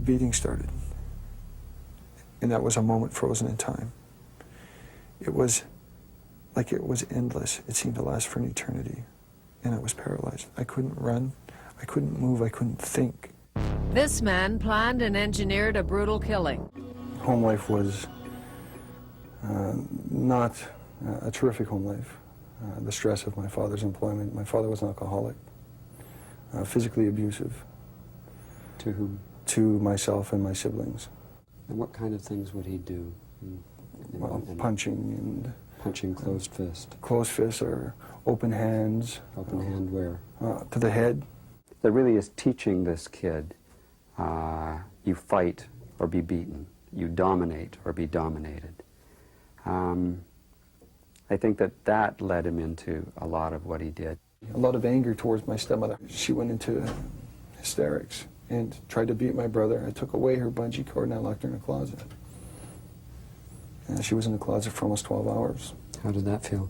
beating started. And that was a moment frozen in time. It was like it was endless. It seemed to last for an eternity. And I was paralyzed. I couldn't run, I couldn't move, I couldn't think. This man planned and engineered a brutal killing. Home life was not a terrific home life. The stress of my father's employment. My father was an alcoholic, physically abusive. To whom? To myself and my siblings. And what kind of things would he do? Well, punching and... Punching closed fist. Closed fists or open hands. Open hand where? To the head. That really is teaching this kid, you fight or be beaten. You dominate or be dominated. I think that led him into a lot of what he did. A lot of anger towards my stepmother. She went into hysterics and tried to beat my brother. I took away her bungee cord and I locked her in a closet. And she was in the closet for almost 12 hours. How did that feel?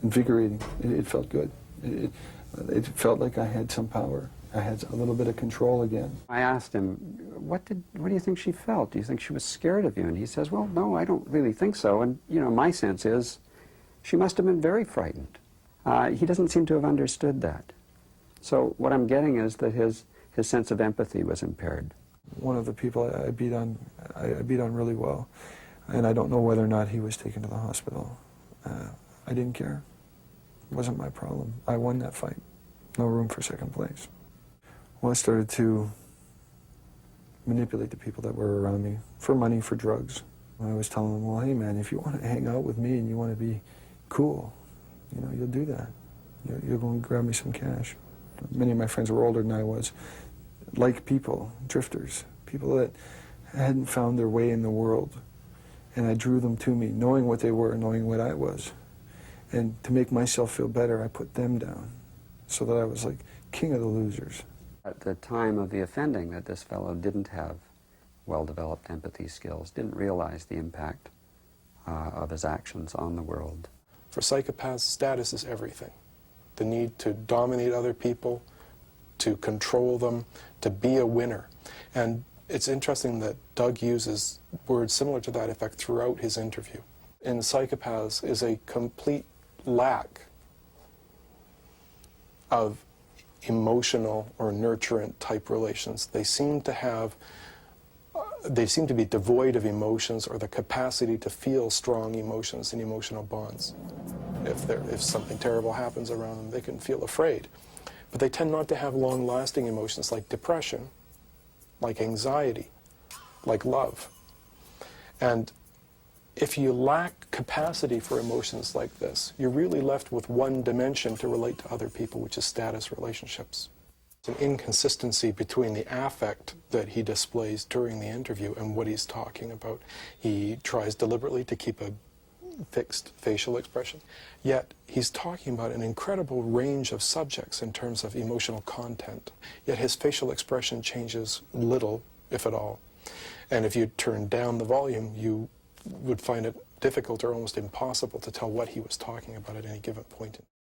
Invigorating. It felt good. It felt like I had some power. I had a little bit of control again. I asked him, what do you think she felt? Do you think she was scared of you? And he says, well, no, I don't really think so. And, you know, my sense is she must have been very frightened. He doesn't seem to have understood that. So what I'm getting is that his sense of empathy was impaired. One of the people I beat on really well. And I don't know whether or not he was taken to the hospital. I didn't care. It wasn't my problem. I won that fight. No room for second place. Well, I started to manipulate the people that were around me for money, for drugs. I was telling them, well, hey man, if you want to hang out with me and you want to be cool, you know, you'll do that. You'll go and grab me some cash. Many of my friends were older than I was. Like people, drifters, people that hadn't found their way in the world. And I drew them to me, knowing what they were, knowing what I was. And to make myself feel better, I put them down, so that I was like king of the losers. At the time of the offending, that this fellow didn't have well-developed empathy skills, didn't realize the impact of his actions on the world. For psychopaths, status is everything. The need to dominate other people, to control them, to be a winner. And it's interesting that Doug uses words similar to that effect throughout his interview. In psychopaths is a complete lack of emotional or nurturant type relations. They seem to be devoid of emotions or the capacity to feel strong emotions and emotional bonds. If something terrible happens around them, they can feel afraid. But they tend not to have long-lasting emotions like depression, like anxiety, like love. And if you lack capacity for emotions like this, you're really left with one dimension to relate to other people, which is status relationships. It's an inconsistency between the affect that he displays during the interview and what he's talking about. He tries deliberately to keep a fixed facial expression, yet he's talking about an incredible range of subjects in terms of emotional content, yet his facial expression changes little, if at all. And if you turn down the volume, you would find it difficult or almost impossible to tell what he was talking about at any given point.